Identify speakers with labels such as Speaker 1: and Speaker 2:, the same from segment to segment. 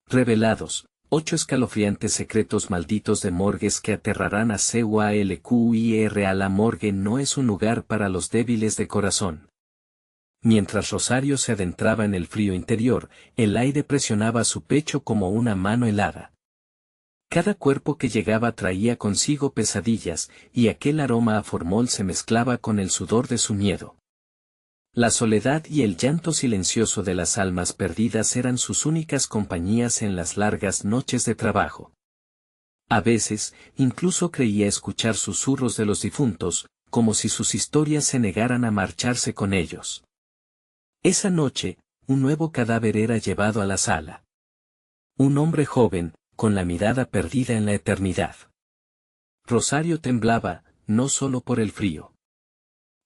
Speaker 1: Revelados, 8 escalofriantes secretos malditos de morgues que aterrarán a CUALQIR. La morgue no es un lugar para los débiles de corazón. Mientras Rosario se adentraba en el frío interior, el aire presionaba su pecho como una mano helada. Cada cuerpo que llegaba traía consigo pesadillas, y aquel aroma a formol se mezclaba con el sudor de su miedo. La soledad y el llanto silencioso de las almas perdidas eran sus únicas compañías en las largas noches de trabajo. A veces, incluso creía escuchar susurros de los difuntos, como si sus historias se negaran a marcharse con ellos. Esa noche, un nuevo cadáver era llevado a la sala. Un hombre joven, con la mirada perdida en la eternidad. Rosario temblaba, no solo por el frío.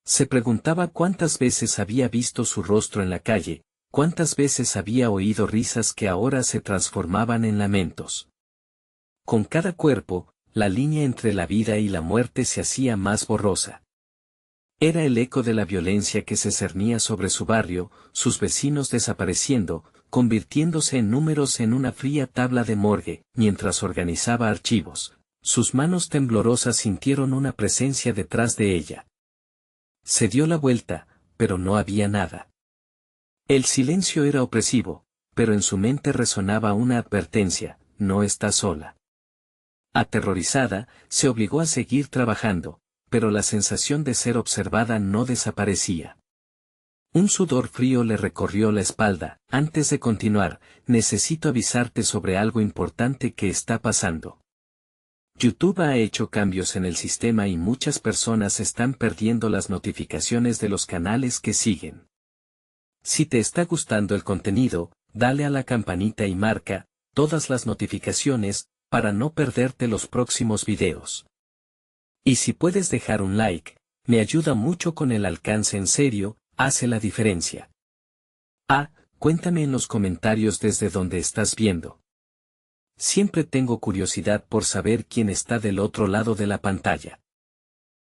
Speaker 1: Se preguntaba cuántas veces había visto su rostro en la calle, cuántas veces había oído risas que ahora se transformaban en lamentos. Con cada cuerpo, la línea entre la vida y la muerte se hacía más borrosa. Era el eco de la violencia que se cernía sobre su barrio, sus vecinos desapareciendo, convirtiéndose en números en una fría tabla de morgue. Mientras organizaba archivos, sus manos temblorosas sintieron una presencia detrás de ella. Se dio la vuelta, pero no había nada. El silencio era opresivo, pero en su mente resonaba una advertencia: no está sola. Aterrorizada, se obligó a seguir trabajando, pero la sensación de ser observada no desaparecía. Un sudor frío le recorrió la espalda. Antes de continuar, necesito avisarte sobre algo importante que está pasando. YouTube ha hecho cambios en el sistema y muchas personas están perdiendo las notificaciones de los canales que siguen. Si te está gustando el contenido, dale a la campanita y marca todas las notificaciones para no perderte los próximos videos. Y si puedes dejar un like, me ayuda mucho con el alcance. En serio, hace la diferencia. Cuéntame en los comentarios desde dónde estás viendo. Siempre tengo curiosidad por saber quién está del otro lado de la pantalla.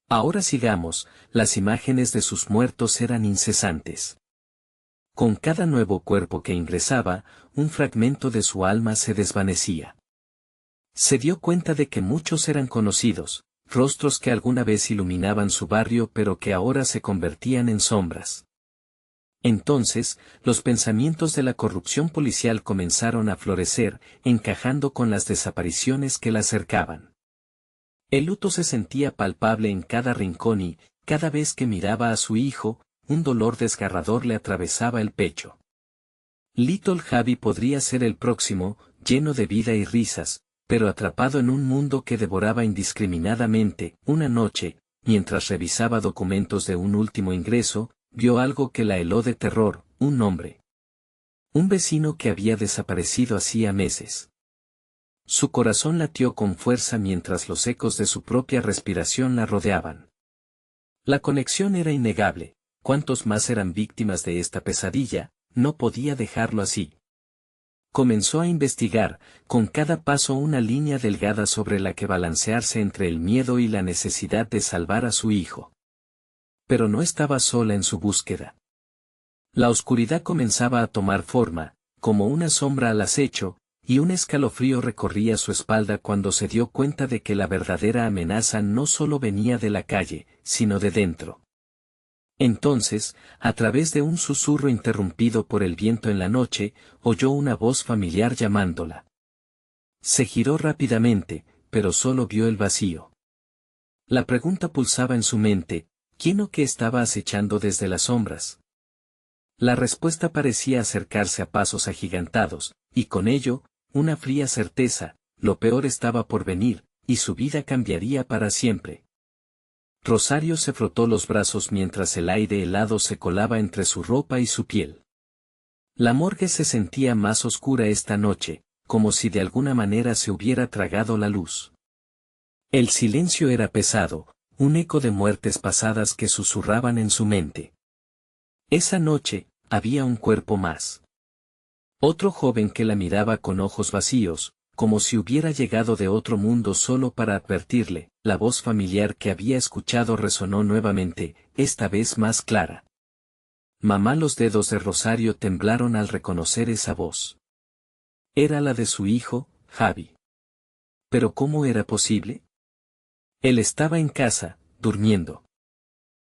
Speaker 1: Ahora sigamos. Las imágenes de sus muertos eran incesantes. Con cada nuevo cuerpo que ingresaba, un fragmento de su alma se desvanecía. Se dio cuenta de que muchos eran conocidos, rostros que alguna vez iluminaban su barrio pero que ahora se convertían en sombras. Entonces, los pensamientos de la corrupción policial comenzaron a florecer, encajando con las desapariciones que la cercaban. El luto se sentía palpable en cada rincón y, cada vez que miraba a su hijo, un dolor desgarrador le atravesaba el pecho. Little Javi podría ser el próximo, lleno de vida y risas, pero atrapado en un mundo que devoraba indiscriminadamente. Una noche, mientras revisaba documentos de un último ingreso, vio algo que la heló de terror: un nombre. Un vecino que había desaparecido hacía meses. Su corazón latió con fuerza mientras los ecos de su propia respiración la rodeaban. La conexión era innegable. ¿Cuántos más eran víctimas de esta pesadilla? No podía dejarlo así. Comenzó a investigar, con cada paso una línea delgada sobre la que balancearse entre el miedo y la necesidad de salvar a su hijo. Pero no estaba sola en su búsqueda. La oscuridad comenzaba a tomar forma, como una sombra al acecho, y un escalofrío recorría su espalda cuando se dio cuenta de que la verdadera amenaza no solo venía de la calle, sino de dentro. Entonces, a través de un susurro interrumpido por el viento en la noche, oyó una voz familiar llamándola. Se giró rápidamente, pero solo vio el vacío. La pregunta pulsaba en su mente: ¿quién o qué estaba acechando desde las sombras? La respuesta parecía acercarse a pasos agigantados, y con ello, una fría certeza: lo peor estaba por venir, y su vida cambiaría para siempre. Rosario se frotó los brazos mientras el aire helado se colaba entre su ropa y su piel. La morgue se sentía más oscura esta noche, como si de alguna manera se hubiera tragado la luz. El silencio era pesado, un eco de muertes pasadas que susurraban en su mente. Esa noche, había un cuerpo más. Otro joven que la miraba con ojos vacíos, como si hubiera llegado de otro mundo solo para advertirle. La voz familiar que había escuchado resonó nuevamente, esta vez más clara. Mamá. Los dedos de Rosario temblaron al reconocer esa voz. Era la de su hijo, Javi. ¿Pero cómo era posible? Él estaba en casa, durmiendo.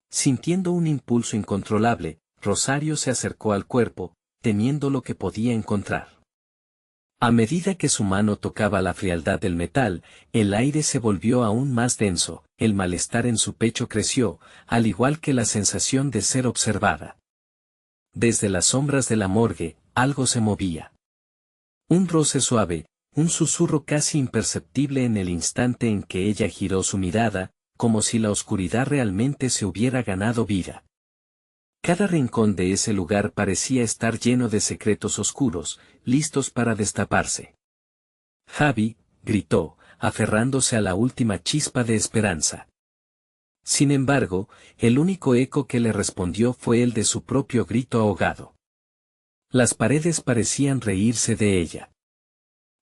Speaker 1: Sintiendo un impulso incontrolable, Rosario se acercó al cuerpo, temiendo lo que podía encontrar. A medida que su mano tocaba la frialdad del metal, el aire se volvió aún más denso, el malestar en su pecho creció, al igual que la sensación de ser observada. Desde las sombras de la morgue, algo se movía. Un roce suave, un susurro casi imperceptible en el instante en que ella giró su mirada, como si la oscuridad realmente se hubiera ganado vida. Cada rincón de ese lugar parecía estar lleno de secretos oscuros, listos para destaparse. Javi, gritó, aferrándose a la última chispa de esperanza. Sin embargo, el único eco que le respondió fue el de su propio grito ahogado. Las paredes parecían reírse de ella.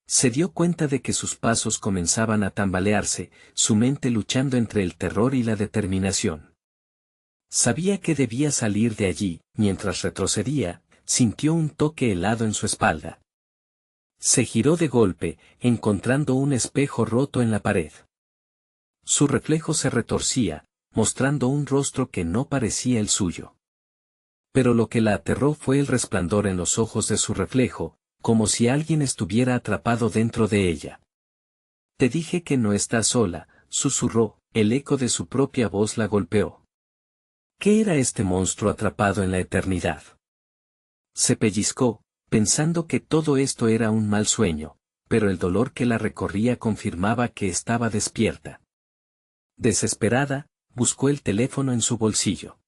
Speaker 1: Se dio cuenta de que sus pasos comenzaban a tambalearse, su mente luchando entre el terror y la determinación. Sabía que debía salir de allí, mientras retrocedía, sintió un toque helado en su espalda. Se giró de golpe, encontrando un espejo roto en la pared. Su reflejo se retorcía, mostrando un rostro que no parecía el suyo. Pero lo que la aterró fue el resplandor en los ojos de su reflejo, como si alguien estuviera atrapado dentro de ella. «Te dije que no estás sola», susurró, el eco de su propia voz la golpeó. ¿Qué era este monstruo atrapado en la eternidad? Se pellizcó, pensando que todo esto era un mal sueño, pero el dolor que la recorría confirmaba que estaba despierta. Desesperada, buscó el teléfono en su bolsillo.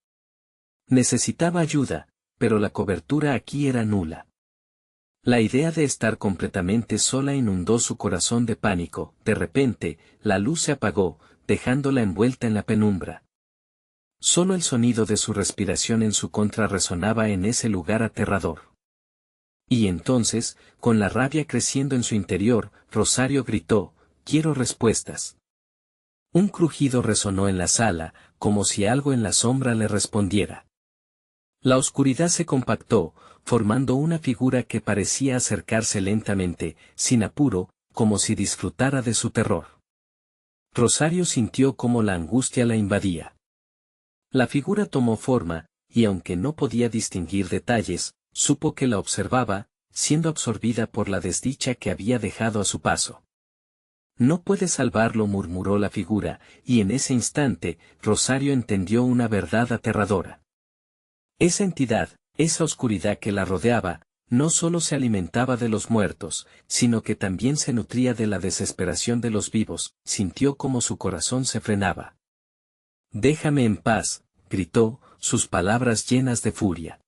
Speaker 1: Necesitaba ayuda, pero la cobertura aquí era nula. La idea de estar completamente sola inundó su corazón de pánico. De repente, la luz se apagó, dejándola envuelta en la penumbra. Solo el sonido de su respiración en su contra resonaba en ese lugar aterrador. Y entonces, con la rabia creciendo en su interior, Rosario gritó: «Quiero respuestas». Un crujido resonó en la sala, como si algo en la sombra le respondiera. La oscuridad se compactó, formando una figura que parecía acercarse lentamente, sin apuro, como si disfrutara de su terror. Rosario sintió cómo la angustia la invadía. La figura tomó forma, y aunque no podía distinguir detalles, supo que la observaba, siendo absorbida por la desdicha que había dejado a su paso. «No puedes salvarlo», murmuró la figura, y en ese instante, Rosario entendió una verdad aterradora. Esa entidad, esa oscuridad que la rodeaba, no solo se alimentaba de los muertos, sino que también se nutría de la desesperación de los vivos. Sintió como su corazón se frenaba. «Déjame en paz», gritó, sus palabras llenas de furia.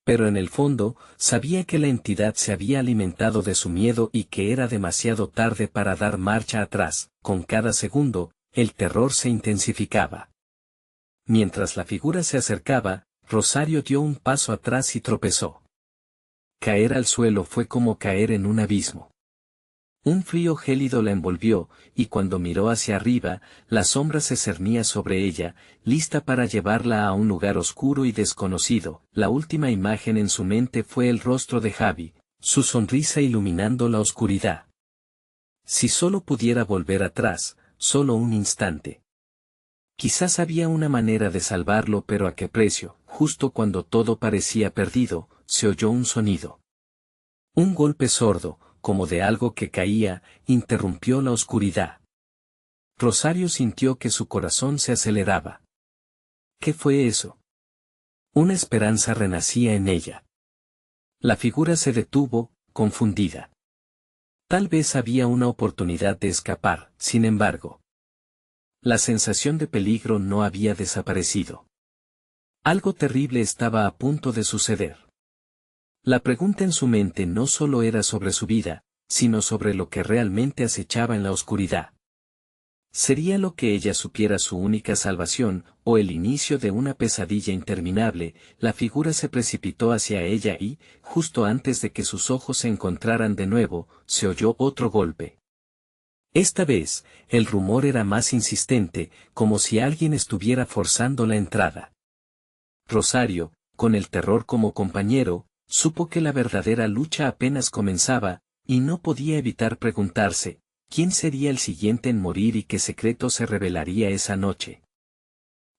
Speaker 1: Pero en el fondo, sabía que la entidad se había alimentado de su miedo y que era demasiado tarde para dar marcha atrás. Con cada segundo, el terror se intensificaba. Mientras la figura se acercaba, Rosario dio un paso atrás y tropezó. Caer al suelo fue como caer en un abismo. Un frío gélido la envolvió, y cuando miró hacia arriba, la sombra se cernía sobre ella, lista para llevarla a un lugar oscuro y desconocido. La última imagen en su mente fue el rostro de Javi, su sonrisa iluminando la oscuridad. Si solo pudiera volver atrás, solo un instante. Quizás había una manera de salvarlo, pero ¿a qué precio? Justo cuando todo parecía perdido, se oyó un sonido. Un golpe sordo, como de algo que caía, interrumpió la oscuridad. Rosario sintió que su corazón se aceleraba. ¿Qué fue eso? Una esperanza renacía en ella. La figura se detuvo, confundida. Tal vez había una oportunidad de escapar, sin embargo. La sensación de peligro no había desaparecido. Algo terrible estaba a punto de suceder. La pregunta en su mente no solo era sobre su vida, sino sobre lo que realmente acechaba en la oscuridad. ¿Sería lo que ella supiera su única salvación, o el inicio de una pesadilla interminable? La figura se precipitó hacia ella y, justo antes de que sus ojos se encontraran de nuevo, se oyó otro golpe. Esta vez, el rumor era más insistente, como si alguien estuviera forzando la entrada. Rosario, con el terror como compañero, supo que la verdadera lucha apenas comenzaba, y no podía evitar preguntarse, ¿quién sería el siguiente en morir y qué secreto se revelaría esa noche?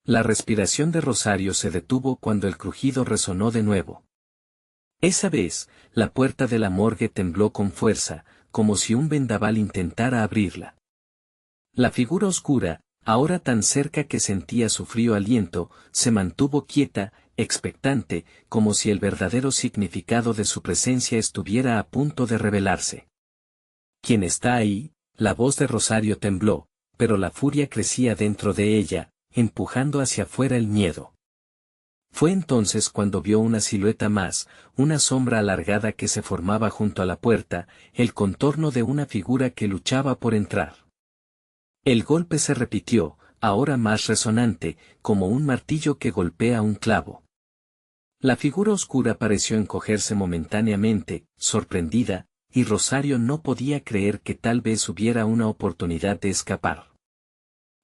Speaker 1: La respiración de Rosario se detuvo cuando el crujido resonó de nuevo. Esa vez, la puerta de la morgue tembló con fuerza, como si un vendaval intentara abrirla. La figura oscura, ahora tan cerca que sentía su frío aliento, se mantuvo quieta, expectante, como si el verdadero significado de su presencia estuviera a punto de revelarse. ¿Quién está ahí? La voz de Rosario tembló, pero la furia crecía dentro de ella, empujando hacia afuera el miedo. Fue entonces cuando vio una silueta más, una sombra alargada que se formaba junto a la puerta, el contorno de una figura que luchaba por entrar. El golpe se repitió, ahora más resonante, como un martillo que golpea un clavo. La figura oscura pareció encogerse momentáneamente, sorprendida, y Rosario no podía creer que tal vez hubiera una oportunidad de escapar.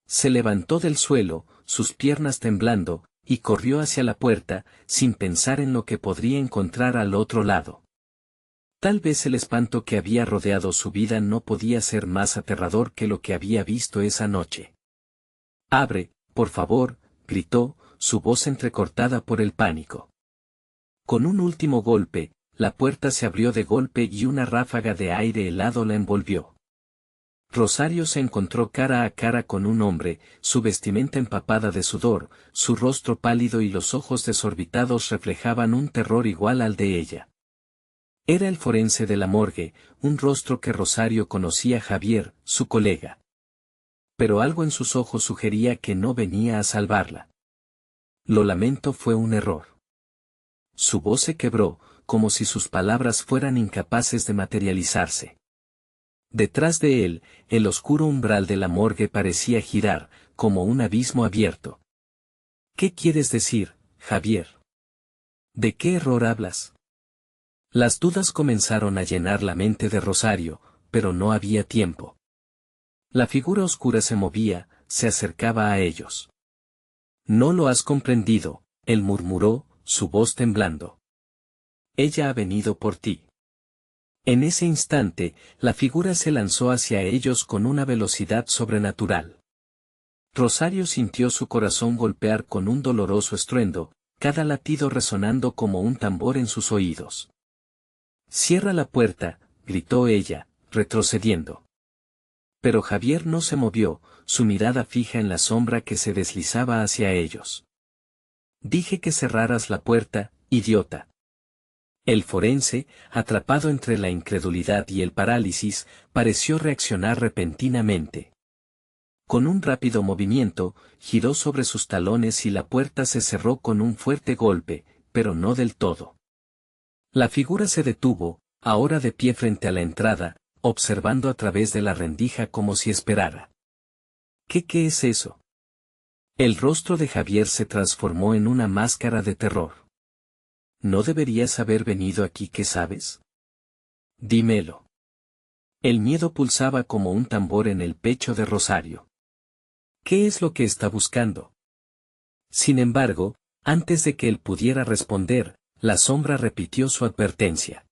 Speaker 1: Se levantó del suelo, sus piernas temblando, y corrió hacia la puerta, sin pensar en lo que podría encontrar al otro lado. Tal vez el espanto que había rodeado su vida no podía ser más aterrador que lo que había visto esa noche. «Abre, por favor», gritó, su voz entrecortada por el pánico. Con un último golpe, la puerta se abrió de golpe y una ráfaga de aire helado la envolvió. Rosario se encontró cara a cara con un hombre, su vestimenta empapada de sudor, su rostro pálido y los ojos desorbitados reflejaban un terror igual al de ella. Era el forense de la morgue, un rostro que Rosario conocía, Javier, su colega. Pero algo en sus ojos sugería que no venía a salvarla. «Lo lamento, fue un error». Su voz se quebró, como si sus palabras fueran incapaces de materializarse. Detrás de él, el oscuro umbral de la morgue parecía girar, como un abismo abierto. «¿Qué quieres decir, Javier? ¿De qué error hablas?» Las dudas comenzaron a llenar la mente de Rosario, pero no había tiempo. La figura oscura se movía, se acercaba a ellos. «No lo has comprendido», él murmuró, su voz temblando. «Ella ha venido por ti». En ese instante, la figura se lanzó hacia ellos con una velocidad sobrenatural. Rosario sintió su corazón golpear con un doloroso estruendo, cada latido resonando como un tambor en sus oídos. «Cierra la puerta», gritó ella, retrocediendo. Pero Javier no se movió, su mirada fija en la sombra que se deslizaba hacia ellos. «Dije que cerraras la puerta, idiota». El forense, atrapado entre la incredulidad y el parálisis, pareció reaccionar repentinamente. Con un rápido movimiento, giró sobre sus talones y la puerta se cerró con un fuerte golpe, pero no del todo. La figura se detuvo, ahora de pie frente a la entrada, observando a través de la rendija como si esperara. ¿Qué es eso? El rostro de Javier se transformó en una máscara de terror. ¿No deberías haber venido aquí? ¿Qué sabes? Dímelo. El miedo pulsaba como un tambor en el pecho de Rosario. ¿Qué es lo que está buscando? Sin embargo, antes de que él pudiera responder, la sombra repitió su advertencia.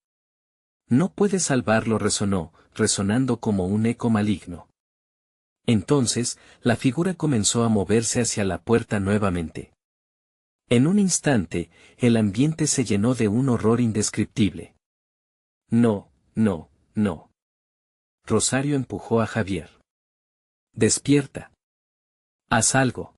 Speaker 1: «No puedes salvarlo», resonó, resonando como un eco maligno. Entonces, la figura comenzó a moverse hacia la puerta nuevamente. En un instante, el ambiente se llenó de un horror indescriptible. «No, no, no». Rosario empujó a Javier. «Despierta. Haz algo».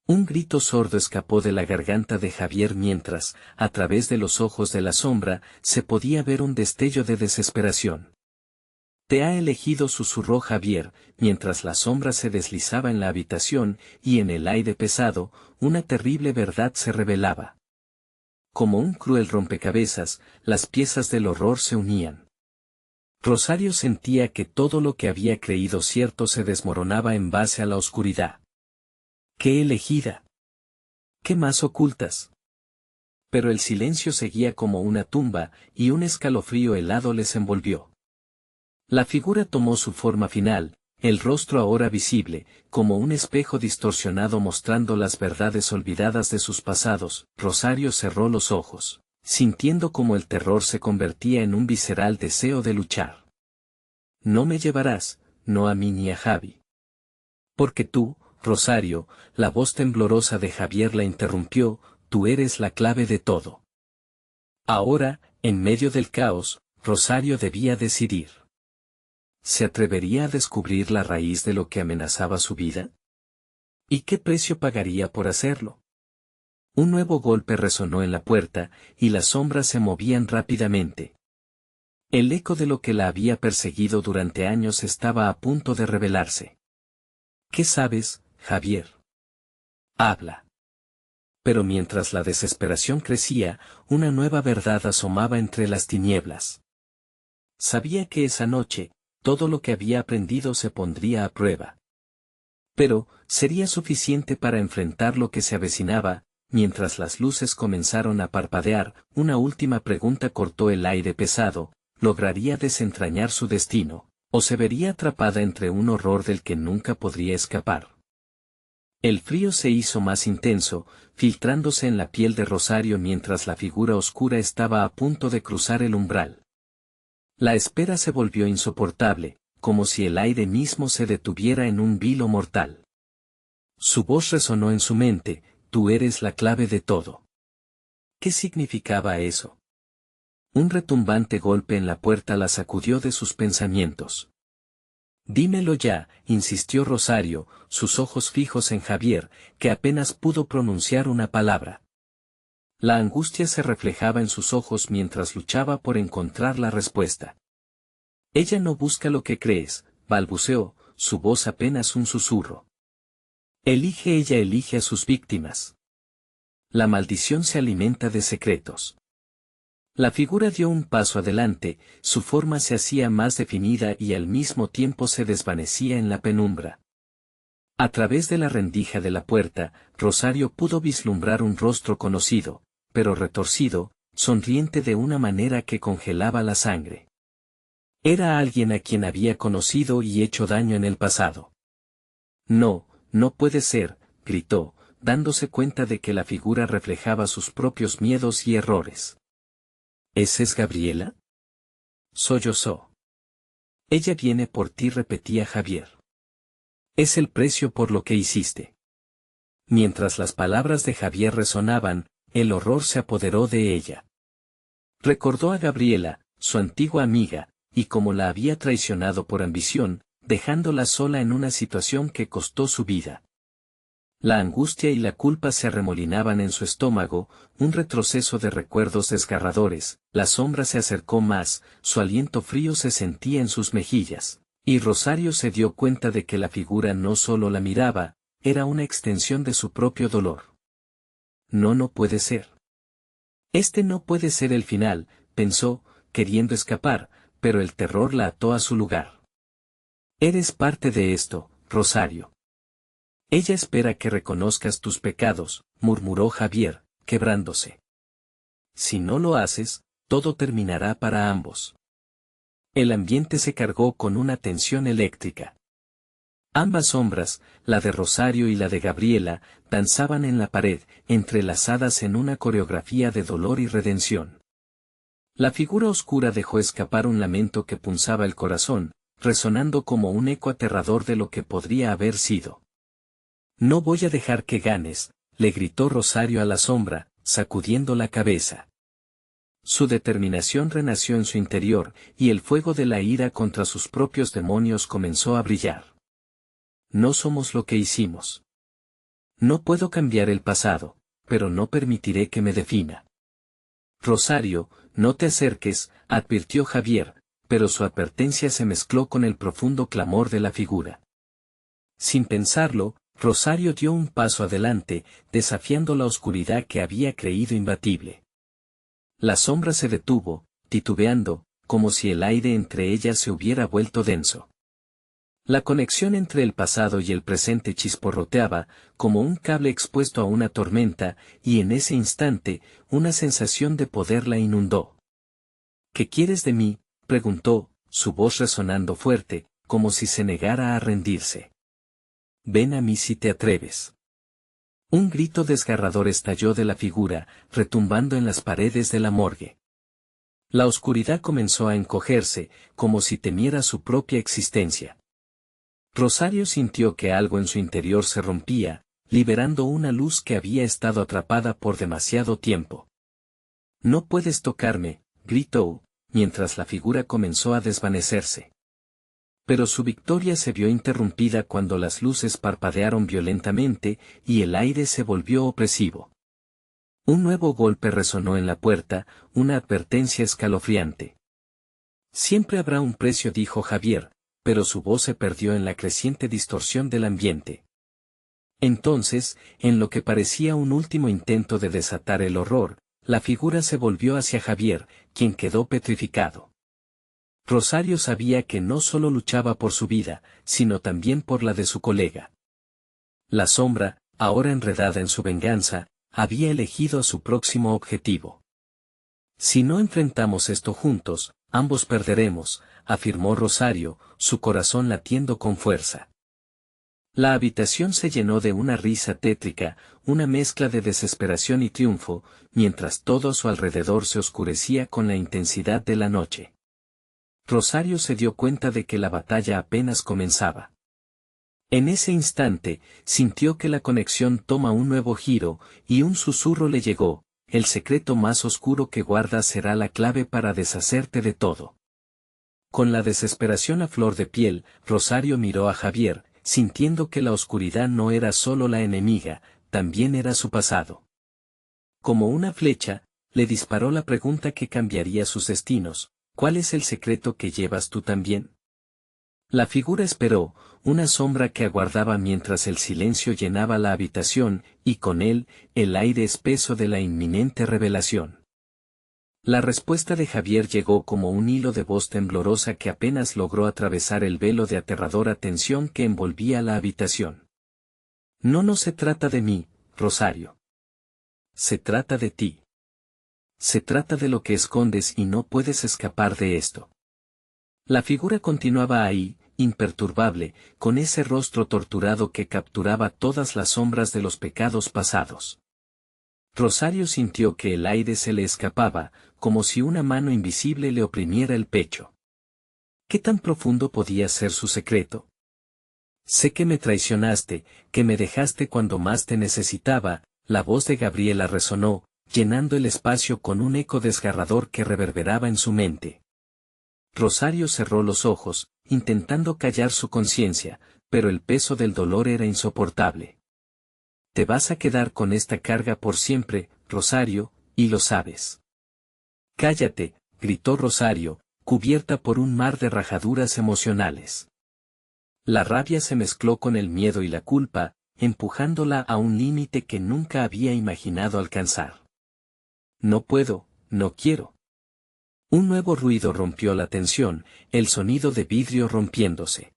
Speaker 1: Un grito sordo escapó de la garganta de Javier mientras, a través de los ojos de la sombra, se podía ver un destello de desesperación. «Te ha elegido», susurró Javier, mientras la sombra se deslizaba en la habitación, y en el aire pesado, una terrible verdad se revelaba. Como un cruel rompecabezas, las piezas del horror se unían. Rosario sentía que todo lo que había creído cierto se desmoronaba en base a la oscuridad. «¿Qué elegida? ¿Qué más ocultas?» Pero el silencio seguía como una tumba, y un escalofrío helado les envolvió. La figura tomó su forma final, el rostro ahora visible, como un espejo distorsionado mostrando las verdades olvidadas de sus pasados. Rosario cerró los ojos. sintiendo como el terror se convertía en un visceral deseo de luchar. No me llevarás, no a mí ni a Javi. Porque tú, Rosario, la voz temblorosa de Javier la interrumpió, tú eres la clave de todo. Ahora, en medio del caos, Rosario debía decidir. ¿Se atrevería a descubrir la raíz de lo que amenazaba su vida? ¿Y qué precio pagaría por hacerlo? Un nuevo golpe resonó en la puerta, y las sombras se movían rápidamente. El eco de lo que la había perseguido durante años estaba a punto de revelarse. ¿Qué sabes, Javier? Habla. Pero mientras la desesperación crecía, una nueva verdad asomaba entre las tinieblas. Sabía que esa noche, todo lo que había aprendido se pondría a prueba. Pero, ¿sería suficiente para enfrentar lo que se avecinaba? Mientras las luces comenzaron a parpadear, una última pregunta cortó el aire pesado: ¿lograría desentrañar su destino, o se vería atrapada entre un horror del que nunca podría escapar? El frío se hizo más intenso, filtrándose en la piel de Rosario mientras la figura oscura estaba a punto de cruzar el umbral. La espera se volvió insoportable, como si el aire mismo se detuviera en un vilo mortal. Su voz resonó en su mente: tú eres la clave de todo. ¿Qué significaba eso? Un retumbante golpe en la puerta la sacudió de sus pensamientos. Dímelo ya, insistió Rosario, sus ojos fijos en Javier, que apenas pudo pronunciar una palabra. La angustia se reflejaba en sus ojos mientras luchaba por encontrar la respuesta. Ella no busca lo que crees, balbuceó, su voz apenas un susurro. Ella elige a sus víctimas. La maldición se alimenta de secretos. La figura dio un paso adelante, su forma se hacía más definida y al mismo tiempo se desvanecía en la penumbra. A través de la rendija de la puerta, Rosario pudo vislumbrar un rostro conocido, pero retorcido, sonriente de una manera que congelaba la sangre. Era alguien a quien había conocido y hecho daño en el pasado. No, no puede ser, gritó, dándose cuenta de que la figura reflejaba sus propios miedos y errores. ¿Esa es Gabriela? Sollozó. Ella viene por ti, repetía Javier. Es el precio por lo que hiciste. Mientras las palabras de Javier resonaban, el horror se apoderó de ella. Recordó a Gabriela, su antigua amiga, y cómo la había traicionado por ambición, dejándola sola en una situación que costó su vida. La angustia y la culpa se arremolinaban en su estómago, un retroceso de recuerdos desgarradores. La sombra se acercó más, su aliento frío se sentía en sus mejillas, y Rosario se dio cuenta de que la figura no solo la miraba, era una extensión de su propio dolor. No puede ser. Este no puede ser el final, pensó, queriendo escapar, pero el terror la ató a su lugar. Eres parte de esto, Rosario. Ella espera que reconozcas tus pecados, murmuró Javier, quebrándose. Si no lo haces, todo terminará para ambos. El ambiente se cargó con una tensión eléctrica. Ambas sombras, la de Rosario y la de Gabriela, danzaban en la pared, entrelazadas en una coreografía de dolor y redención. La figura oscura dejó escapar un lamento que punzaba el corazón, resonando como un eco aterrador de lo que podría haber sido. No voy a dejar que ganes, le gritó Rosario a la sombra, sacudiendo la cabeza. Su determinación renació en su interior, y el fuego de la ira contra sus propios demonios comenzó a brillar. No somos lo que hicimos. No puedo cambiar el pasado, pero no permitiré que me defina. Rosario, no te acerques, advirtió Javier, pero su advertencia se mezcló con el profundo clamor de la figura. Sin pensarlo, Rosario dio un paso adelante, desafiando la oscuridad que había creído imbatible. La sombra se detuvo, titubeando, como si el aire entre ellas se hubiera vuelto denso. La conexión entre el pasado y el presente chisporroteaba, como un cable expuesto a una tormenta, y en ese instante, una sensación de poder la inundó. ¿Qué quieres de mí?, preguntó, su voz resonando fuerte, como si se negara a rendirse. Ven a mí si te atreves. Un grito desgarrador estalló de la figura, retumbando en las paredes de la morgue. La oscuridad comenzó a encogerse, como si temiera su propia existencia. Rosario sintió que algo en su interior se rompía, liberando una luz que había estado atrapada por demasiado tiempo. «No puedes tocarme», gritó, mientras la figura comenzó a desvanecerse. Pero su victoria se vio interrumpida cuando las luces parpadearon violentamente y el aire se volvió opresivo. Un nuevo golpe resonó en la puerta, una advertencia escalofriante. «Siempre habrá un precio», dijo Javier, pero su voz se perdió en la creciente distorsión del ambiente. Entonces, en lo que parecía un último intento de desatar el horror, la figura se volvió hacia Javier, quien quedó petrificado. Rosario sabía que no solo luchaba por su vida, sino también por la de su colega. La sombra, ahora enredada en su venganza, había elegido a su próximo objetivo. «Si no enfrentamos esto juntos, ambos perderemos», afirmó Rosario, su corazón latiendo con fuerza. La habitación se llenó de una risa tétrica, una mezcla de desesperación y triunfo, mientras todo a su alrededor se oscurecía con la intensidad de la noche. Rosario se dio cuenta de que la batalla apenas comenzaba. En ese instante, sintió que la conexión toma un nuevo giro, y un susurro le llegó: «El secreto más oscuro que guardas será la clave para deshacerte de todo». Con la desesperación a flor de piel, Rosario miró a Javier, sintiendo que la oscuridad no era solo la enemiga, también era su pasado. Como una flecha, le disparó la pregunta que cambiaría sus destinos: «¿Cuál es el secreto que llevas tú también?». La figura esperó, una sombra que aguardaba mientras el silencio llenaba la habitación, y con él, el aire espeso de la inminente revelación. La respuesta de Javier llegó como un hilo de voz temblorosa que apenas logró atravesar el velo de aterradora tensión que envolvía la habitación. «No se trata de mí, Rosario. Se trata de ti. Se trata de lo que escondes y no puedes escapar de esto». La figura continuaba ahí, imperturbable, con ese rostro torturado que capturaba todas las sombras de los pecados pasados. Rosario sintió que el aire se le escapaba, como si una mano invisible le oprimiera el pecho. ¿Qué tan profundo podía ser su secreto? «Sé que me traicionaste, que me dejaste cuando más te necesitaba», la voz de Gabriela resonó, llenando el espacio con un eco desgarrador que reverberaba en su mente. Rosario cerró los ojos, intentando callar su conciencia, pero el peso del dolor era insoportable. «Te vas a quedar con esta carga por siempre, Rosario, y lo sabes». «Cállate», gritó Rosario, cubierta por un mar de rajaduras emocionales. La rabia se mezcló con el miedo y la culpa, empujándola a un límite que nunca había imaginado alcanzar. «No puedo, no quiero». Un nuevo ruido rompió la tensión, el sonido de vidrio rompiéndose.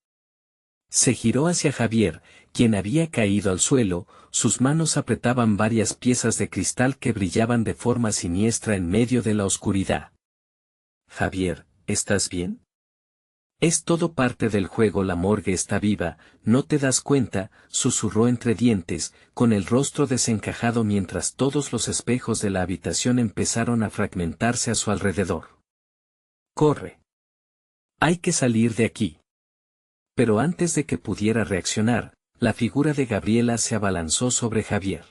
Speaker 1: Se giró hacia Javier, quien había caído al suelo, sus manos apretaban varias piezas de cristal que brillaban de forma siniestra en medio de la oscuridad. «Javier, ¿estás bien? Es todo parte del juego, la morgue está viva, ¿no te das cuenta?», susurró entre dientes, con el rostro desencajado mientras todos los espejos de la habitación empezaron a fragmentarse a su alrededor. «Corre. Hay que salir de aquí». Pero antes de que pudiera reaccionar, la figura de Gabriela se abalanzó sobre Javier.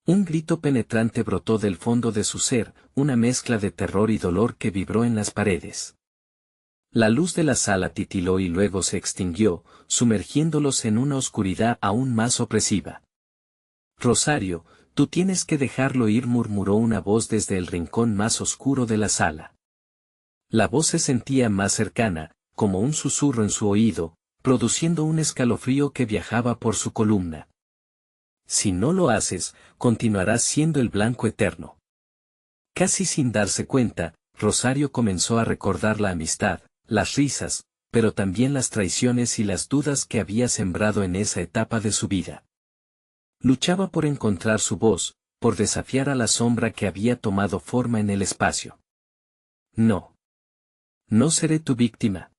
Speaker 1: Un grito penetrante brotó del fondo de su ser, una mezcla de terror y dolor que vibró en las paredes. La luz de la sala titiló y luego se extinguió, sumergiéndolos en una oscuridad aún más opresiva. «Rosario, tú tienes que dejarlo ir», murmuró una voz desde el rincón más oscuro de la sala. La voz se sentía más cercana, como un susurro en su oído, produciendo un escalofrío que viajaba por su columna. «Si no lo haces, continuarás siendo el blanco eterno». Casi sin darse cuenta, Rosario comenzó a recordar la amistad, las risas, pero también las traiciones y las dudas que había sembrado en esa etapa de su vida. Luchaba por encontrar su voz, por desafiar a la sombra que había tomado forma en el espacio. «No. No seré tu víctima».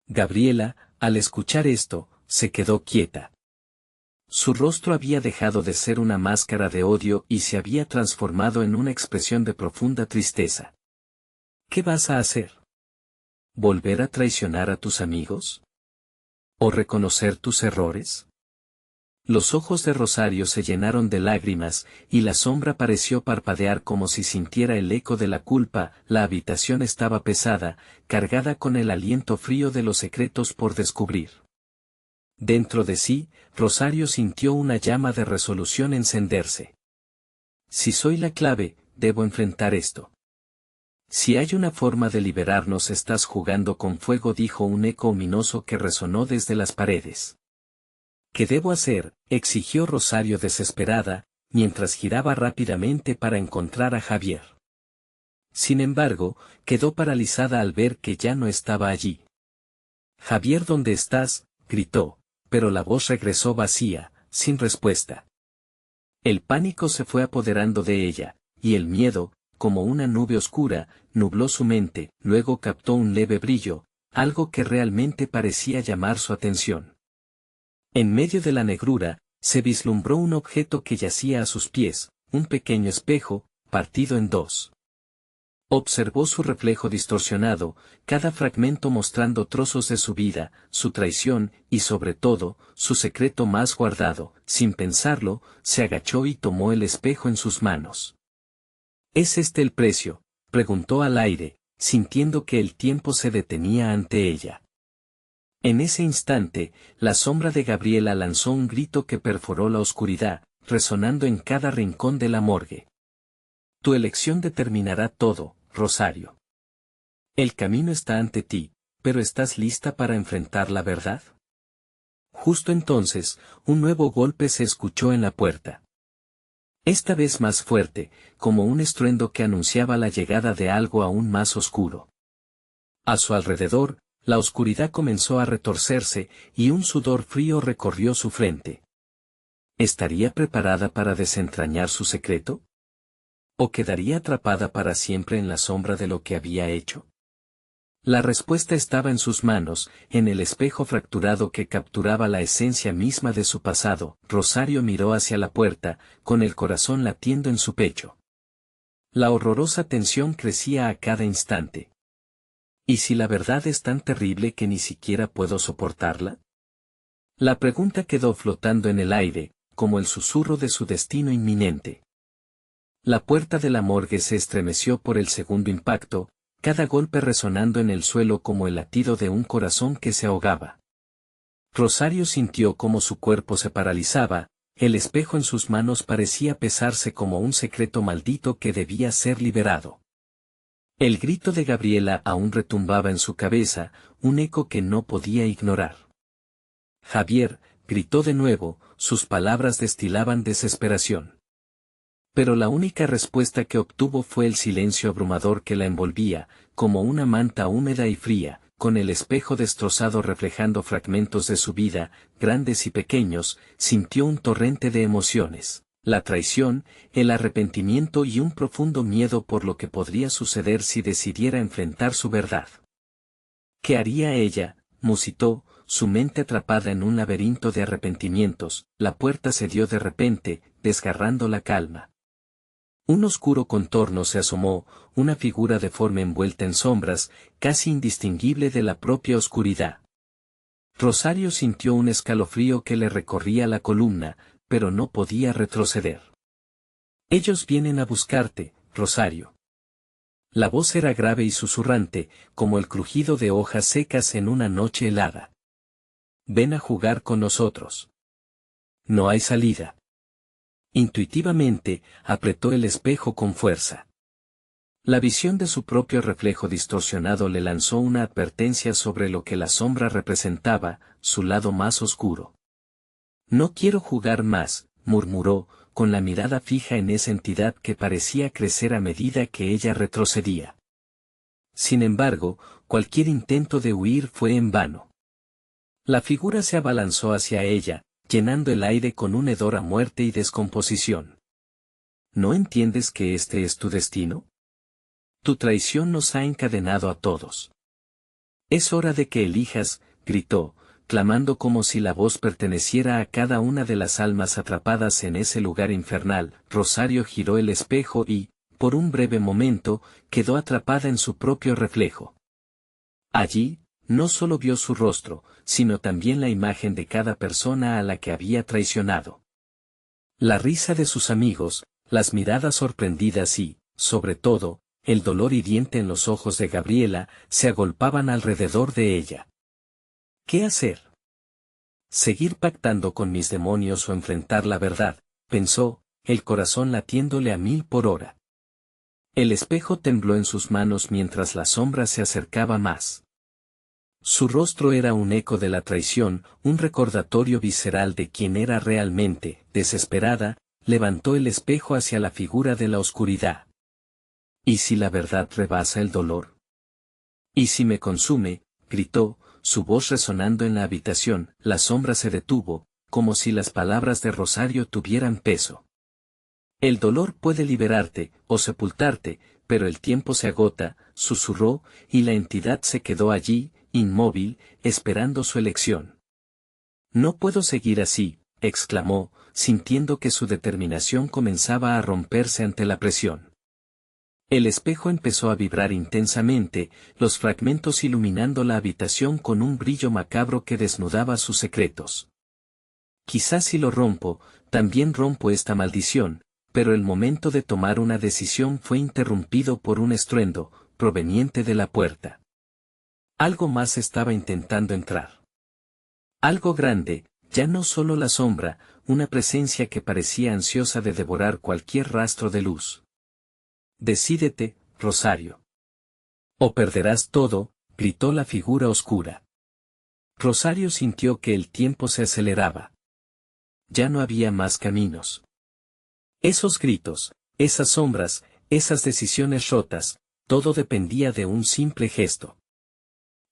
Speaker 1: Gabriela, al escuchar esto, se quedó quieta. Su rostro había dejado de ser una máscara de odio y se había transformado en una expresión de profunda tristeza. ¿Qué vas a hacer? ¿Volver a traicionar a tus amigos? ¿O reconocer tus errores? Los ojos de Rosario se llenaron de lágrimas, y la sombra pareció parpadear como si sintiera el eco de la culpa. La habitación estaba pesada, cargada con el aliento frío de los secretos por descubrir. Dentro de sí, Rosario sintió una llama de resolución encenderse. Si soy la clave, debo enfrentar esto. Si hay una forma de liberarnos, estás jugando con fuego, dijo un eco ominoso que resonó desde las paredes. ¿Qué debo hacer?, exigió Rosario desesperada, mientras giraba rápidamente para encontrar a Javier. Sin embargo, quedó paralizada al ver que ya no estaba allí. Javier, ¿dónde estás?, gritó, pero la voz regresó vacía, sin respuesta. El pánico se fue apoderando de ella, y el miedo, como una nube oscura, nubló su mente. Luego captó un leve brillo, algo que realmente parecía llamar su atención. En medio de la negrura, se vislumbró un objeto que yacía a sus pies, un pequeño espejo, partido en dos. Observó su reflejo distorsionado, cada fragmento mostrando trozos de su vida, su traición, y sobre todo, su secreto más guardado. Sin pensarlo, se agachó y tomó el espejo en sus manos. ¿Es este el precio?, preguntó al aire, sintiendo que el tiempo se detenía ante ella. En ese instante, la sombra de Gabriela lanzó un grito que perforó la oscuridad, resonando en cada rincón de la morgue. Tu elección determinará todo, Rosario. El camino está ante ti, pero ¿estás lista para enfrentar la verdad? Justo entonces, un nuevo golpe se escuchó en la puerta. Esta vez más fuerte, como un estruendo que anunciaba la llegada de algo aún más oscuro. A su alrededor, la oscuridad comenzó a retorcerse, y un sudor frío recorrió su frente. ¿Estaría preparada para desentrañar su secreto? ¿O quedaría atrapada para siempre en la sombra de lo que había hecho? La respuesta estaba en sus manos, en el espejo fracturado que capturaba la esencia misma de su pasado. Rosario miró hacia la puerta, con el corazón latiendo en su pecho. La horrorosa tensión crecía a cada instante. ¿Y si la verdad es tan terrible que ni siquiera puedo soportarla? La pregunta quedó flotando en el aire, como el susurro de su destino inminente. La puerta de la morgue se estremeció por el segundo impacto, cada golpe resonando en el suelo como el latido de un corazón que se ahogaba. Rosario sintió cómo su cuerpo se paralizaba, el espejo en sus manos parecía pesarse como un secreto maldito que debía ser liberado. El grito de Gabriela aún retumbaba en su cabeza, un eco que no podía ignorar. Javier, gritó de nuevo, sus palabras destilaban desesperación. Pero la única respuesta que obtuvo fue el silencio abrumador que la envolvía, como una manta húmeda y fría, con el espejo destrozado reflejando fragmentos de su vida, grandes y pequeños. Sintió un torrente de emociones, la traición, el arrepentimiento y un profundo miedo por lo que podría suceder si decidiera enfrentar su verdad. ¿Qué haría ella?, musitó, su mente atrapada en un laberinto de arrepentimientos. La puerta cedió de repente, desgarrando la calma. Un oscuro contorno se asomó, una figura deforme envuelta en sombras, casi indistinguible de la propia oscuridad. Rosario sintió un escalofrío que le recorría la columna, pero no podía retroceder. Ellos vienen a buscarte, Rosario. La voz era grave y susurrante, como el crujido de hojas secas en una noche helada. Ven a jugar con nosotros. No hay salida. Intuitivamente, apretó el espejo con fuerza. La visión de su propio reflejo distorsionado le lanzó una advertencia sobre lo que la sombra representaba, su lado más oscuro. No quiero jugar más, murmuró, con la mirada fija en esa entidad que parecía crecer a medida que ella retrocedía. Sin embargo, cualquier intento de huir fue en vano. La figura se abalanzó hacia ella, llenando el aire con un hedor a muerte y descomposición. ¿No entiendes que este es tu destino? Tu traición nos ha encadenado a todos. Es hora de que elijas, gritó, clamando como si la voz perteneciera a cada una de las almas atrapadas en ese lugar infernal. Rosario giró el espejo y, por un breve momento, quedó atrapada en su propio reflejo. Allí, no solo vio su rostro, sino también la imagen de cada persona a la que había traicionado. La risa de sus amigos, las miradas sorprendidas y, sobre todo, el dolor hiriente en los ojos de Gabriela, se agolpaban alrededor de ella. ¿Qué hacer? ¿Seguir pactando con mis demonios o enfrentar la verdad?, pensó, el corazón latiéndole a 1000 por hora. El espejo tembló en sus manos mientras la sombra se acercaba más. Su rostro era un eco de la traición, un recordatorio visceral de quién era realmente. Desesperada, levantó el espejo hacia la figura de la oscuridad. ¿Y si la verdad rebasa el dolor? ¿Y si me consume?, gritó, su voz resonando en la habitación. La sombra se detuvo, como si las palabras de Rosario tuvieran peso. El dolor puede liberarte, o sepultarte, pero el tiempo se agota, susurró, y la entidad se quedó allí, inmóvil, esperando su elección. No puedo seguir así, exclamó, sintiendo que su determinación comenzaba a romperse ante la presión. El espejo empezó a vibrar intensamente, los fragmentos iluminando la habitación con un brillo macabro que desnudaba sus secretos. Quizás si lo rompo, también rompo esta maldición, pero el momento de tomar una decisión fue interrumpido por un estruendo, proveniente de la puerta. Algo más estaba intentando entrar. Algo grande, ya no solo la sombra, una presencia que parecía ansiosa de devorar cualquier rastro de luz. Decídete, Rosario. O perderás todo, gritó la figura oscura. Rosario sintió que el tiempo se aceleraba. Ya no había más caminos. Esos gritos, esas sombras, esas decisiones rotas, todo dependía de un simple gesto.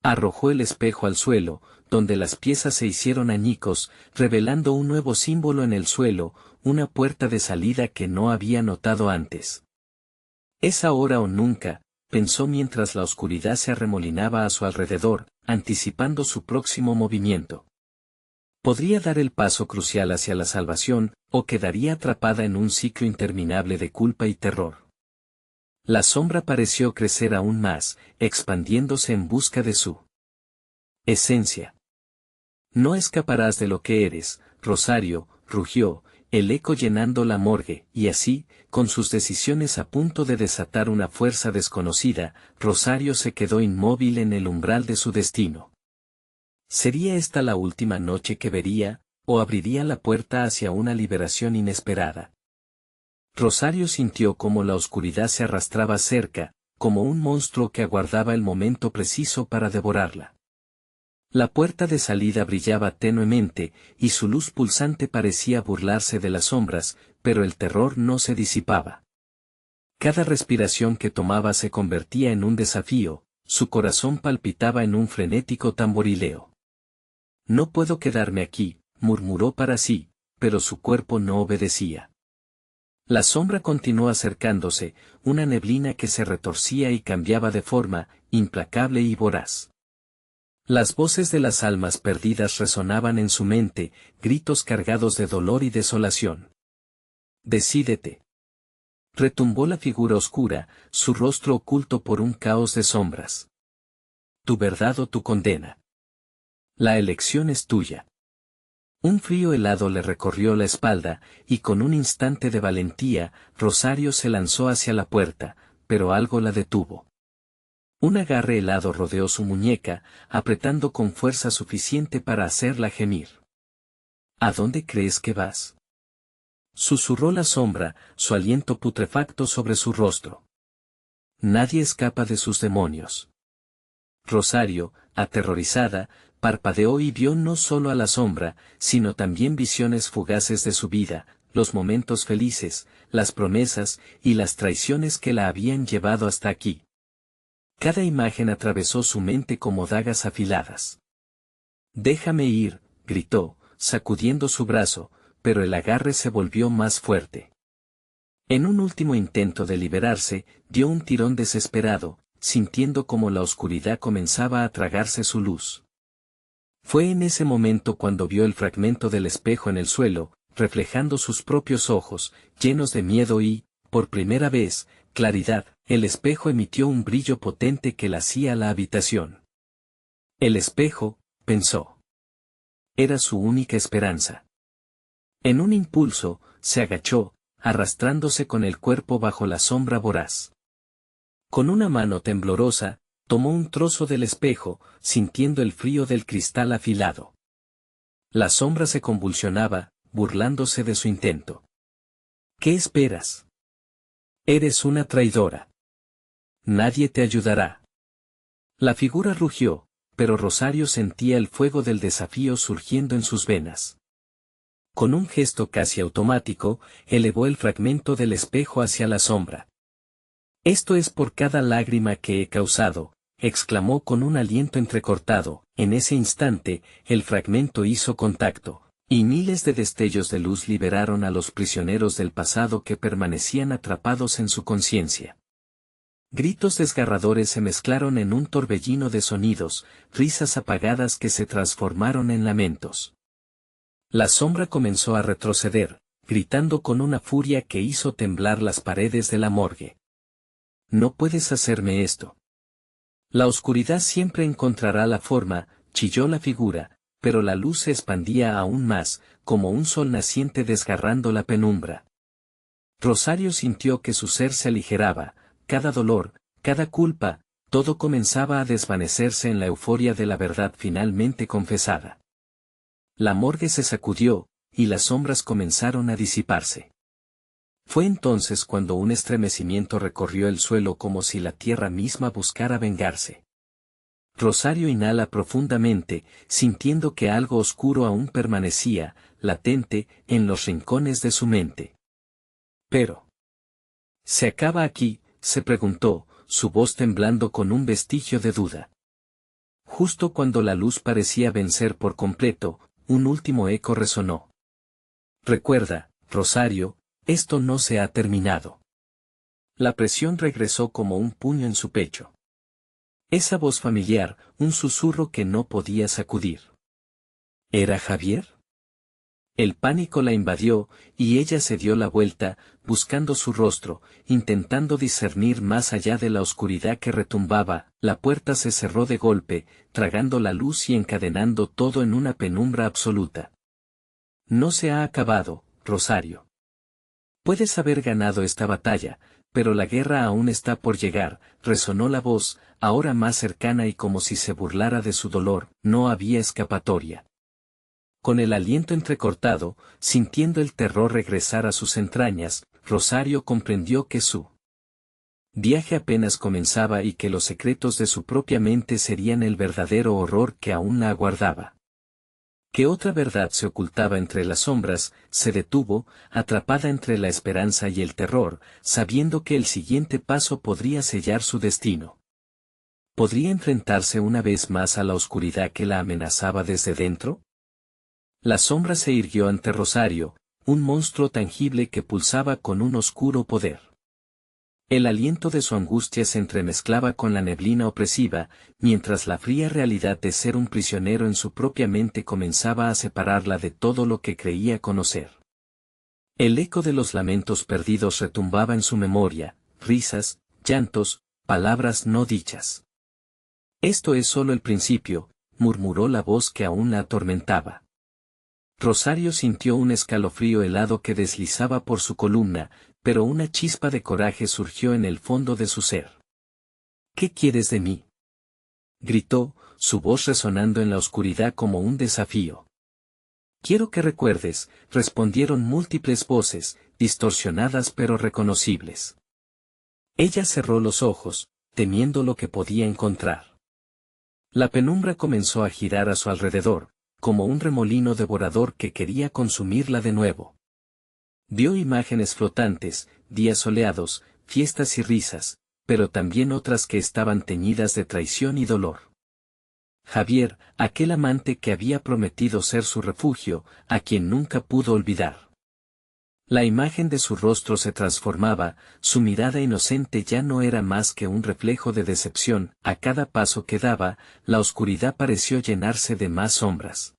Speaker 1: Arrojó el espejo al suelo, donde las piezas se hicieron añicos, revelando un nuevo símbolo en el suelo, una puerta de salida que no había notado antes. Es ahora o nunca, pensó mientras la oscuridad se arremolinaba a su alrededor, anticipando su próximo movimiento. Podría dar el paso crucial hacia la salvación, o quedaría atrapada en un ciclo interminable de culpa y terror. La sombra pareció crecer aún más, expandiéndose en busca de su esencia. No escaparás de lo que eres, Rosario, rugió, el eco llenando la morgue, y así, con sus decisiones a punto de desatar una fuerza desconocida, Rosario se quedó inmóvil en el umbral de su destino. ¿Sería esta la última noche que vería, o abriría la puerta hacia una liberación inesperada? Rosario sintió como la oscuridad se arrastraba cerca, como un monstruo que aguardaba el momento preciso para devorarla. La puerta de salida brillaba tenuemente, y su luz pulsante parecía burlarse de las sombras, pero el terror no se disipaba. Cada respiración que tomaba se convertía en un desafío, su corazón palpitaba en un frenético tamborileo. No puedo quedarme aquí, murmuró para sí, pero su cuerpo no obedecía. La sombra continuó acercándose, una neblina que se retorcía y cambiaba de forma, implacable y voraz. Las voces de las almas perdidas resonaban en su mente, gritos cargados de dolor y desolación. Decídete. Retumbó la figura oscura, su rostro oculto por un caos de sombras. Tu verdad o tu condena. La elección es tuya. Un frío helado le recorrió la espalda, y con un instante de valentía, Rosario se lanzó hacia la puerta, pero algo la detuvo. Un agarre helado rodeó su muñeca, apretando con fuerza suficiente para hacerla gemir. ¿A dónde crees que vas? Susurró la sombra, su aliento putrefacto sobre su rostro. Nadie escapa de sus demonios. Rosario, aterrorizada, parpadeó y vio no solo a la sombra, sino también visiones fugaces de su vida, los momentos felices, las promesas y las traiciones que la habían llevado hasta aquí. Cada imagen atravesó su mente como dagas afiladas. Déjame ir, gritó, sacudiendo su brazo, pero el agarre se volvió más fuerte. En un último intento de liberarse, dio un tirón desesperado, sintiendo como la oscuridad comenzaba a tragarse su luz. Fue en ese momento cuando vio el fragmento del espejo en el suelo, reflejando sus propios ojos, llenos de miedo y, por primera vez, claridad, el espejo emitió un brillo potente que la hacía la habitación. El espejo, pensó. Era su única esperanza. En un impulso, se agachó, arrastrándose con el cuerpo bajo la sombra voraz. Con una mano temblorosa, tomó un trozo del espejo, sintiendo el frío del cristal afilado. La sombra se convulsionaba, burlándose de su intento. ¿Qué esperas? Eres una traidora. Nadie te ayudará. La figura rugió, pero Rosario sentía el fuego del desafío surgiendo en sus venas. Con un gesto casi automático, elevó el fragmento del espejo hacia la sombra. Esto es por cada lágrima que he causado, exclamó con un aliento entrecortado. En ese instante, el fragmento hizo contacto, y miles de destellos de luz liberaron a los prisioneros del pasado que permanecían atrapados en su conciencia. Gritos desgarradores se mezclaron en un torbellino de sonidos, risas apagadas que se transformaron en lamentos. La sombra comenzó a retroceder, gritando con una furia que hizo temblar las paredes de la morgue. No puedes hacerme esto. La oscuridad siempre encontrará la forma, chilló la figura, pero la luz se expandía aún más, como un sol naciente desgarrando la penumbra. Rosario sintió que su ser se aligeraba, cada dolor, cada culpa, todo comenzaba a desvanecerse en la euforia de la verdad finalmente confesada. La morgue se sacudió, y las sombras comenzaron a disiparse. Fue entonces cuando un estremecimiento recorrió el suelo como si la tierra misma buscara vengarse. Rosario inhala profundamente, sintiendo que algo oscuro aún permanecía, latente, en los rincones de su mente. Pero, ¿se acaba aquí?, se preguntó, su voz temblando con un vestigio de duda. Justo cuando la luz parecía vencer por completo, un último eco resonó. Recuerda, Rosario, esto no se ha terminado. La presión regresó como un puño en su pecho. Esa voz familiar, un susurro que no podía sacudir. ¿Era Javier? El pánico la invadió, y ella se dio la vuelta, buscando su rostro, intentando discernir más allá de la oscuridad que retumbaba. La puerta se cerró de golpe, tragando la luz y encadenando todo en una penumbra absoluta. No se ha acabado, Rosario. Puedes haber ganado esta batalla, pero la guerra aún está por llegar, resonó la voz, ahora más cercana y como si se burlara de su dolor. No había escapatoria. Con el aliento entrecortado, sintiendo el terror regresar a sus entrañas, Rosario comprendió que su viaje apenas comenzaba y que los secretos de su propia mente serían el verdadero horror que aún la aguardaba. Que otra verdad se ocultaba entre las sombras, se detuvo, atrapada entre la esperanza y el terror, sabiendo que el siguiente paso podría sellar su destino. ¿Podría enfrentarse una vez más a la oscuridad que la amenazaba desde dentro? La sombra se irguió ante Rosario, un monstruo tangible que pulsaba con un oscuro poder. El aliento de su angustia se entremezclaba con la neblina opresiva, mientras la fría realidad de ser un prisionero en su propia mente comenzaba a separarla de todo lo que creía conocer. El eco de los lamentos perdidos retumbaba en su memoria, risas, llantos, palabras no dichas. Esto es solo el principio, murmuró la voz que aún la atormentaba. Rosario sintió un escalofrío helado que deslizaba por su columna, pero una chispa de coraje surgió en el fondo de su ser. ¿Qué quieres de mí?, gritó, su voz resonando en la oscuridad como un desafío. Quiero que recuerdes, respondieron múltiples voces, distorsionadas pero reconocibles. Ella cerró los ojos, temiendo lo que podía encontrar. La penumbra comenzó a girar a su alrededor, como un remolino devorador que quería consumirla de nuevo. Vio imágenes flotantes, días soleados, fiestas y risas, pero también otras que estaban teñidas de traición y dolor. Javier, aquel amante que había prometido ser su refugio, a quien nunca pudo olvidar. La imagen de su rostro se transformaba, su mirada inocente ya no era más que un reflejo de decepción, a cada paso que daba, la oscuridad pareció llenarse de más sombras.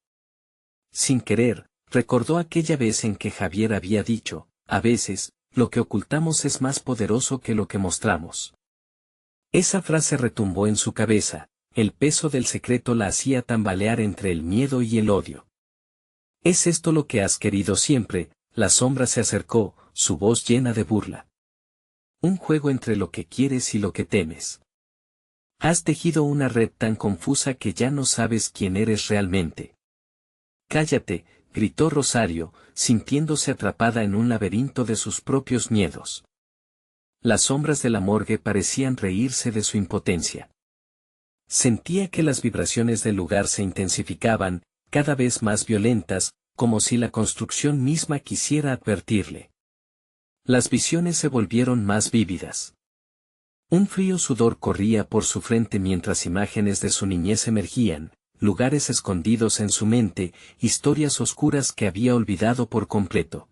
Speaker 1: Sin querer, recordó aquella vez en que Javier había dicho, a veces, lo que ocultamos es más poderoso que lo que mostramos. Esa frase retumbó en su cabeza, el peso del secreto la hacía tambalear entre el miedo y el odio. ¿Es esto lo que has querido siempre? La sombra se acercó, su voz llena de burla. Un juego entre lo que quieres y lo que temes. Has tejido una red tan confusa que ya no sabes quién eres realmente. Cállate, gritó Rosario, sintiéndose atrapada en un laberinto de sus propios miedos. Las sombras de la morgue parecían reírse de su impotencia. Sentía que las vibraciones del lugar se intensificaban, cada vez más violentas, como si la construcción misma quisiera advertirle. Las visiones se volvieron más vívidas. Un frío sudor corría por su frente mientras imágenes de su niñez emergían, lugares escondidos en su mente, historias oscuras que había olvidado por completo.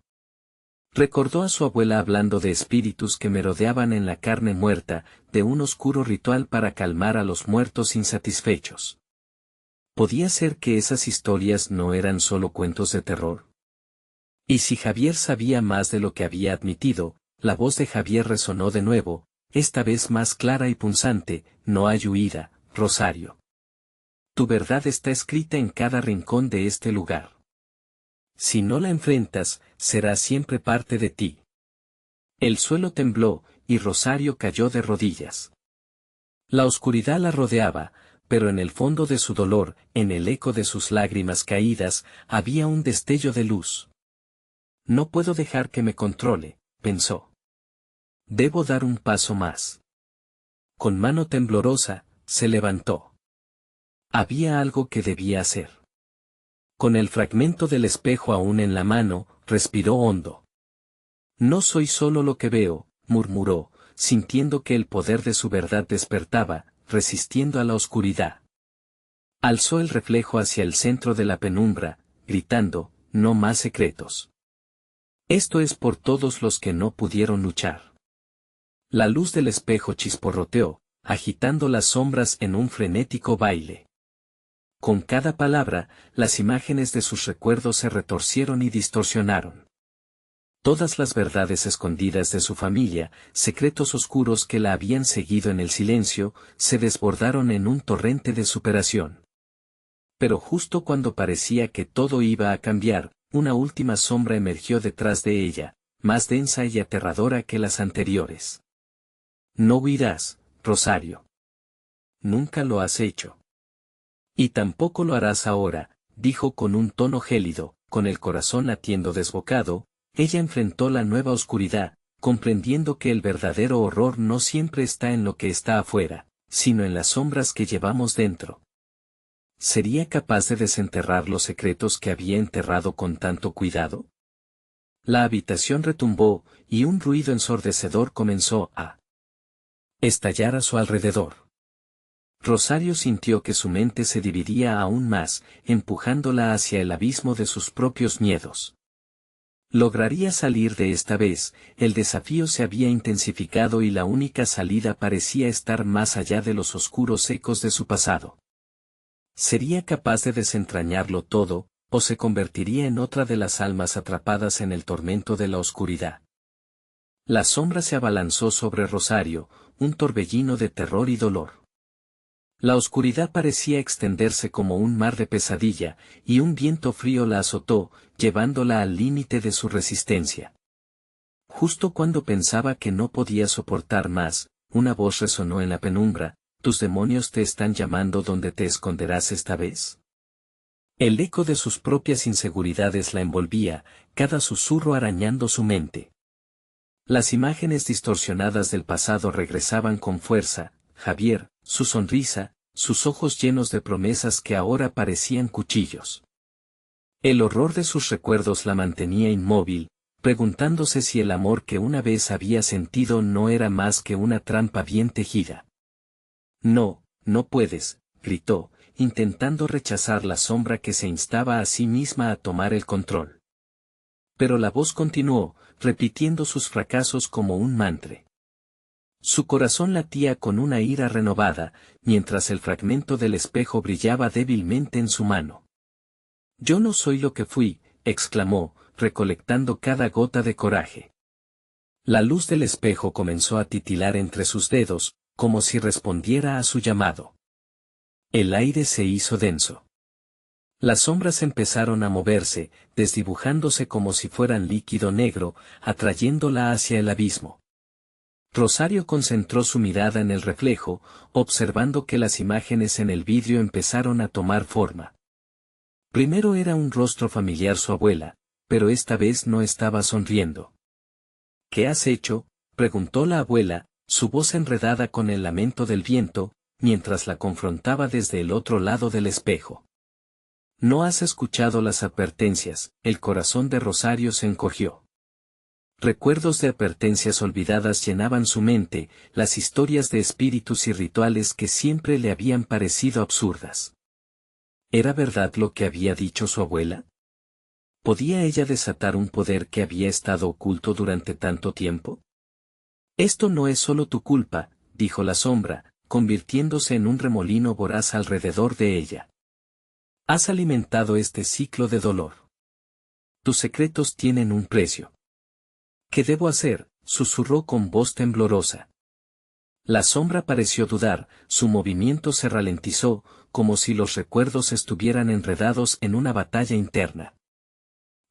Speaker 1: Recordó a su abuela hablando de espíritus que merodeaban en la carne muerta, de un oscuro ritual para calmar a los muertos insatisfechos. ¿Podía ser que esas historias no eran solo cuentos de terror? Y si Javier sabía más de lo que había admitido, la voz de Javier resonó de nuevo, esta vez más clara y punzante, no hay huida, Rosario. Tu verdad está escrita en cada rincón de este lugar. Si no la enfrentas, será siempre parte de ti. El suelo tembló, y Rosario cayó de rodillas. La oscuridad la rodeaba, pero en el fondo de su dolor, en el eco de sus lágrimas caídas, había un destello de luz. No puedo dejar que me controle, pensó. Debo dar un paso más. Con mano temblorosa, se levantó. Había algo que debía hacer. Con el fragmento del espejo aún en la mano, respiró hondo. No soy solo lo que veo, murmuró, sintiendo que el poder de su verdad despertaba, resistiendo a la oscuridad. Alzó el reflejo hacia el centro de la penumbra, gritando, no más secretos. Esto es por todos los que no pudieron luchar. La luz del espejo chisporroteó, agitando las sombras en un frenético baile. Con cada palabra, las imágenes de sus recuerdos se retorcieron y distorsionaron. Todas las verdades escondidas de su familia, secretos oscuros que la habían seguido en el silencio, se desbordaron en un torrente de superación. Pero justo cuando parecía que todo iba a cambiar, una última sombra emergió detrás de ella, más densa y aterradora que las anteriores. No huirás, Rosario. Nunca lo has hecho. Y tampoco lo harás ahora, dijo con un tono gélido, con el corazón latiendo desbocado. Ella enfrentó la nueva oscuridad, comprendiendo que el verdadero horror no siempre está en lo que está afuera, sino en las sombras que llevamos dentro. ¿Sería capaz de desenterrar los secretos que había enterrado con tanto cuidado? La habitación retumbó, y un ruido ensordecedor comenzó a estallar a su alrededor. Rosario sintió que su mente se dividía aún más, empujándola hacia el abismo de sus propios miedos. Lograría salir de esta vez, el desafío se había intensificado y la única salida parecía estar más allá de los oscuros ecos de su pasado. ¿Sería capaz de desentrañarlo todo, o se convertiría en otra de las almas atrapadas en el tormento de la oscuridad? La sombra se abalanzó sobre Rosario, un torbellino de terror y dolor. La oscuridad parecía extenderse como un mar de pesadilla, y un viento frío la azotó, llevándola al límite de su resistencia. Justo cuando pensaba que no podía soportar más, una voz resonó en la penumbra, ¿tus demonios te están llamando donde te esconderás esta vez? El eco de sus propias inseguridades la envolvía, cada susurro arañando su mente. Las imágenes distorsionadas del pasado regresaban con fuerza, Javier, su sonrisa, sus ojos llenos de promesas que ahora parecían cuchillos. El horror de sus recuerdos la mantenía inmóvil, preguntándose si el amor que una vez había sentido no era más que una trampa bien tejida. No, no puedes, gritó, intentando rechazar la sombra que se instaba a sí misma a tomar el control. Pero la voz continuó, repitiendo sus fracasos como un mantra. Su corazón latía con una ira renovada, mientras el fragmento del espejo brillaba débilmente en su mano. «Yo no soy lo que fui», exclamó, recolectando cada gota de coraje. La luz del espejo comenzó a titilar entre sus dedos, como si respondiera a su llamado. El aire se hizo denso. Las sombras empezaron a moverse, desdibujándose como si fueran líquido negro, atrayéndola hacia el abismo. Rosario concentró su mirada en el reflejo, observando que las imágenes en el vidrio empezaron a tomar forma. Primero era un rostro familiar su abuela, pero esta vez no estaba sonriendo. «¿Qué has hecho?», preguntó la abuela, su voz enredada con el lamento del viento, mientras la confrontaba desde el otro lado del espejo. «No has escuchado las advertencias», el corazón de Rosario se encogió. Recuerdos de advertencias olvidadas llenaban su mente, las historias de espíritus y rituales que siempre le habían parecido absurdas. ¿Era verdad lo que había dicho su abuela? ¿Podía ella desatar un poder que había estado oculto durante tanto tiempo? «Esto no es solo tu culpa», dijo la sombra, convirtiéndose en un remolino voraz alrededor de ella. «Has alimentado este ciclo de dolor. Tus secretos tienen un precio». «¿Qué debo hacer?», susurró con voz temblorosa. La sombra pareció dudar, su movimiento se ralentizó, como si los recuerdos estuvieran enredados en una batalla interna.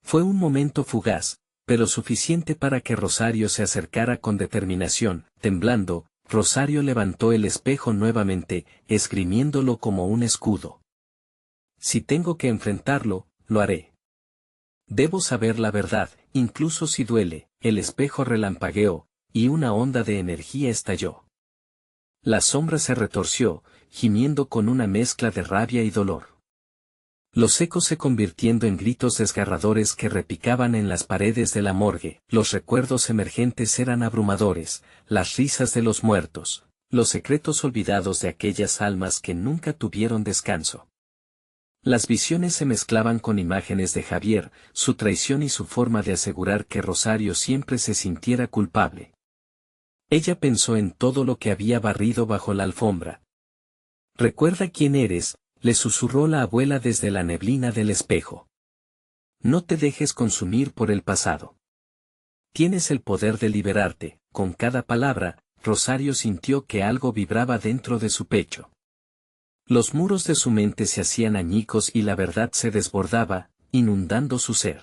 Speaker 1: Fue un momento fugaz, pero suficiente para que Rosario se acercara con determinación. Temblando, Rosario levantó el espejo nuevamente, esgrimiéndolo como un escudo. «Si tengo que enfrentarlo, lo haré. Debo saber la verdad, incluso si duele». El espejo relampagueó, y una onda de energía estalló. La sombra se retorció, gimiendo con una mezcla de rabia y dolor. Los ecos se convirtiendo en gritos desgarradores que repicaban en las paredes de la morgue. Los recuerdos emergentes eran abrumadores, las risas de los muertos, los secretos olvidados de aquellas almas que nunca tuvieron descanso. Las visiones se mezclaban con imágenes de Javier, su traición y su forma de asegurar que Rosario siempre se sintiera culpable. Ella pensó en todo lo que había barrido bajo la alfombra. «Recuerda quién eres», le susurró la abuela desde la neblina del espejo. «No te dejes consumir por el pasado. Tienes el poder de liberarte». Con cada palabra, Rosario sintió que algo vibraba dentro de su pecho. Los muros de su mente se hacían añicos y la verdad se desbordaba, inundando su ser.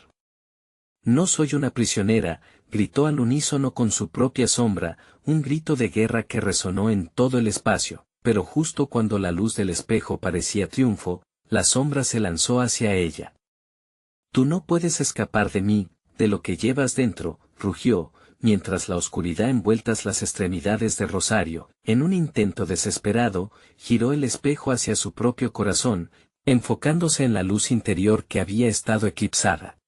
Speaker 1: «No soy una prisionera», gritó al unísono con su propia sombra, un grito de guerra que resonó en todo el espacio, pero justo cuando la luz del espejo parecía triunfo, la sombra se lanzó hacia ella. «Tú no puedes escapar de mí, de lo que llevas dentro», rugió, mientras la oscuridad envueltas las extremidades de Rosario, en un intento desesperado, giró el espejo hacia su propio corazón, enfocándose en la luz interior que había estado eclipsada.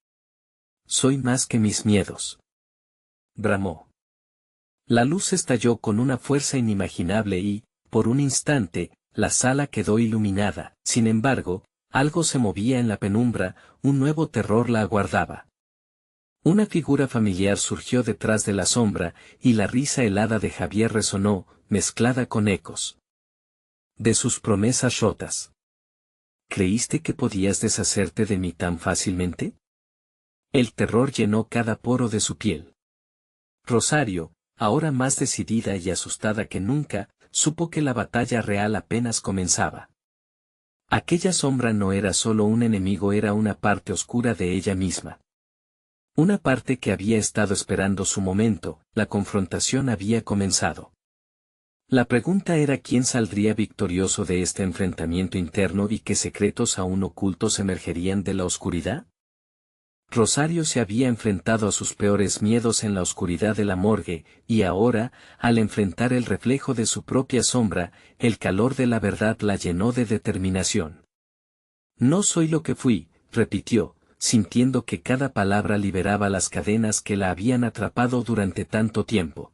Speaker 1: «Soy más que mis miedos», bramó. La luz estalló con una fuerza inimaginable y, por un instante, la sala quedó iluminada. Sin embargo, algo se movía en la penumbra, un nuevo terror la aguardaba. Una figura familiar surgió detrás de la sombra, y la risa helada de Javier resonó, mezclada con ecos de sus promesas rotas. «¿Creíste que podías deshacerte de mí tan fácilmente?». El terror llenó cada poro de su piel. Rosario, ahora más decidida y asustada que nunca, supo que la batalla real apenas comenzaba. Aquella sombra no era solo un enemigo, era una parte oscura de ella misma. Una parte que había estado esperando su momento. La confrontación había comenzado. La pregunta era quién saldría victorioso de este enfrentamiento interno y qué secretos aún ocultos emergerían de la oscuridad. Rosario se había enfrentado a sus peores miedos en la oscuridad de la morgue, y ahora, al enfrentar el reflejo de su propia sombra, el calor de la verdad la llenó de determinación. «No soy lo que fui», repitió, sintiendo que cada palabra liberaba las cadenas que la habían atrapado durante tanto tiempo.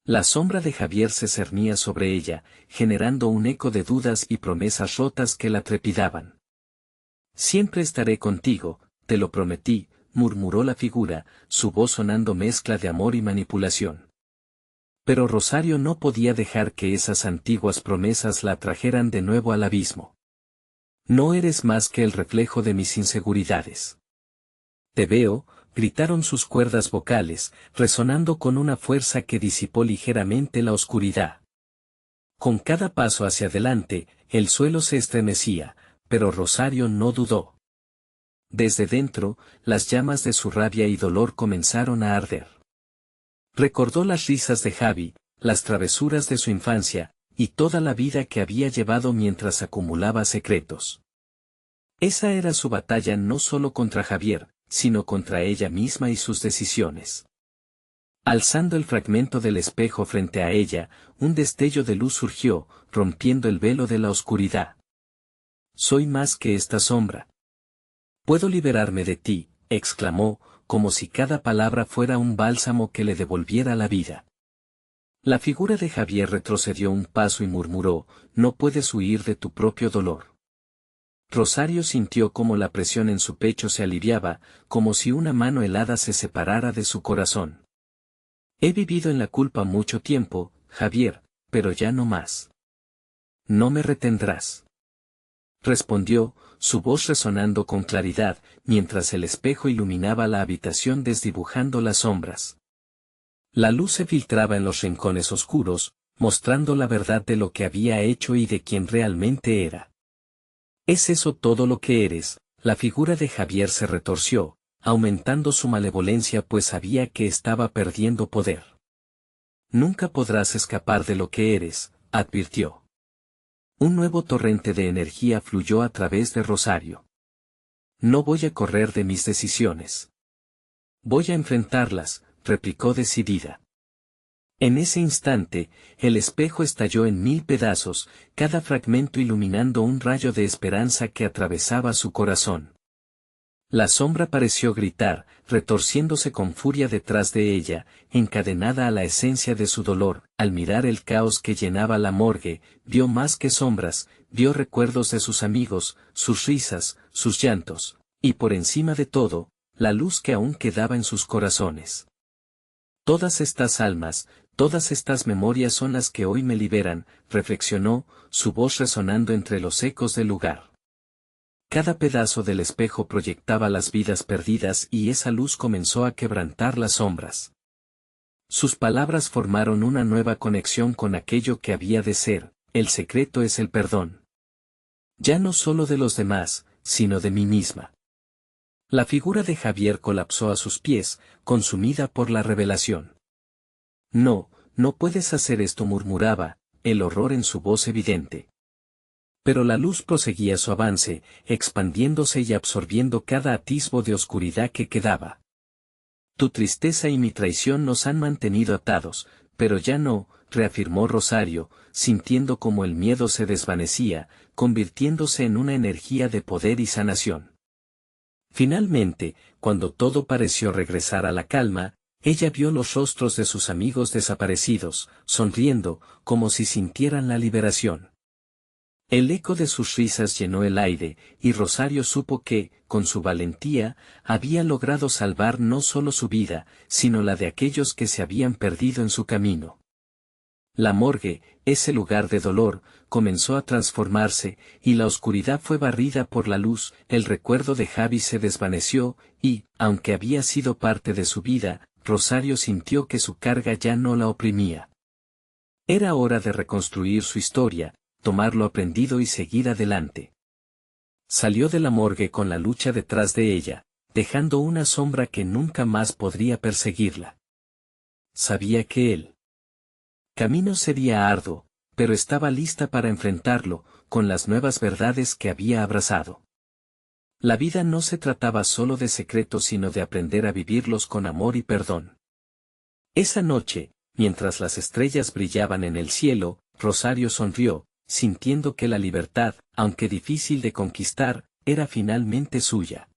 Speaker 1: La sombra de Javier se cernía sobre ella, generando un eco de dudas y promesas rotas que la trepidaban. «Siempre estaré contigo, te lo prometí», murmuró la figura, su voz sonando mezcla de amor y manipulación. Pero Rosario no podía dejar que esas antiguas promesas la atrajeran de nuevo al abismo. No eres más que el reflejo de mis inseguridades. Te veo, gritaron sus cuerdas vocales, resonando con una fuerza que disipó ligeramente la oscuridad. Con cada paso hacia adelante, el suelo se estremecía, pero Rosario no dudó. Desde dentro, las llamas de su rabia y dolor comenzaron a arder. Recordó las risas de Javi, las travesuras de su infancia, y toda la vida que había llevado mientras acumulaba secretos. Esa era su batalla no solo contra Javier, sino contra ella misma y sus decisiones. Alzando el fragmento del espejo frente a ella, un destello de luz surgió, rompiendo el velo de la oscuridad. Soy más que esta sombra. Puedo liberarme de ti, exclamó, como si cada palabra fuera un bálsamo que le devolviera la vida. La figura de Javier retrocedió un paso y murmuró, no puedes huir de tu propio dolor. Rosario sintió como la presión en su pecho se aliviaba, como si una mano helada se separara de su corazón. He vivido en la culpa mucho tiempo, Javier, pero ya no más. No me retendrás. Respondió, su voz resonando con claridad, mientras el espejo iluminaba la habitación desdibujando las sombras. La luz se filtraba en los rincones oscuros, mostrando la verdad de lo que había hecho y de quién realmente era. ¿Es eso todo lo que eres? La figura de Javier se retorció, aumentando su malevolencia pues sabía que estaba perdiendo poder. Nunca podrás escapar de lo que eres, advirtió. Un nuevo torrente de energía fluyó a través de Rosario. No voy a correr de mis decisiones. Voy a enfrentarlas, replicó decidida. En ese instante, el espejo estalló en 1000 pedazos, cada fragmento iluminando un rayo de esperanza que atravesaba su corazón. La sombra pareció gritar, retorciéndose con furia detrás de ella, encadenada a la esencia de su dolor. Al mirar el caos que llenaba la morgue, vio más que sombras, vio recuerdos de sus amigos, sus risas, sus llantos, y por encima de todo, la luz que aún quedaba en sus corazones. Todas estas almas, todas estas memorias son las que hoy me liberan, reflexionó, su voz resonando entre los ecos del lugar. Cada pedazo del espejo proyectaba las vidas perdidas y esa luz comenzó a quebrantar las sombras. Sus palabras formaron una nueva conexión con aquello que había de ser, el secreto es el perdón. Ya no solo de los demás, sino de mí misma. La figura de Javier colapsó a sus pies, consumida por la revelación. No, no puedes hacer esto, murmuraba, el horror en su voz evidente. Pero la luz proseguía su avance, expandiéndose y absorbiendo cada atisbo de oscuridad que quedaba. Tu tristeza y mi traición nos han mantenido atados, pero ya no, reafirmó Rosario, sintiendo como el miedo se desvanecía, convirtiéndose en una energía de poder y sanación. Finalmente, cuando todo pareció regresar a la calma, ella vio los rostros de sus amigos desaparecidos, sonriendo, como si sintieran la liberación. El eco de sus risas llenó el aire, y Rosario supo que, con su valentía, había logrado salvar no solo su vida, sino la de aquellos que se habían perdido en su camino. La morgue, ese lugar de dolor, comenzó a transformarse, y la oscuridad fue barrida por la luz, el recuerdo de Javi se desvaneció, y, aunque había sido parte de su vida, Rosario sintió que su carga ya no la oprimía. Era hora de reconstruir su historia, tomar lo aprendido y seguir adelante. Salió de la morgue con la lucha detrás de ella, dejando una sombra que nunca más podría perseguirla. Sabía que el camino sería arduo, pero estaba lista para enfrentarlo, con las nuevas verdades que había abrazado. La vida no se trataba solo de secretos sino de aprender a vivirlos con amor y perdón. Esa noche, mientras las estrellas brillaban en el cielo, Rosario sonrió, sintiendo que la libertad, aunque difícil de conquistar, era finalmente suya.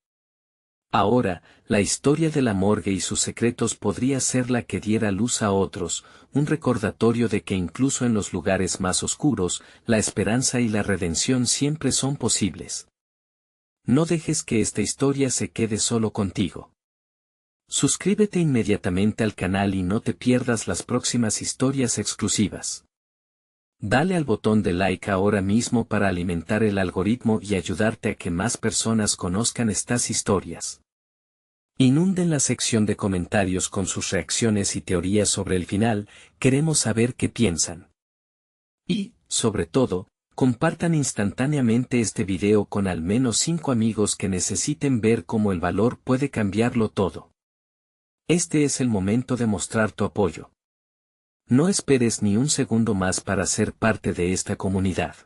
Speaker 1: Ahora, la historia de la morgue y sus secretos podría ser la que diera luz a otros, un recordatorio de que incluso en los lugares más oscuros, la esperanza y la redención siempre son posibles. No dejes que esta historia se quede solo contigo. Suscríbete inmediatamente al canal y no te pierdas las próximas historias exclusivas. Dale al botón de like ahora mismo para alimentar el algoritmo y ayudarte a que más personas conozcan estas historias. Inunden la sección de comentarios con sus reacciones y teorías sobre el final, queremos saber qué piensan. Y, sobre todo, compartan instantáneamente este video con al menos 5 amigos que necesiten ver cómo el valor puede cambiarlo todo. Este es el momento de mostrar tu apoyo. No esperes ni un segundo más para ser parte de esta comunidad.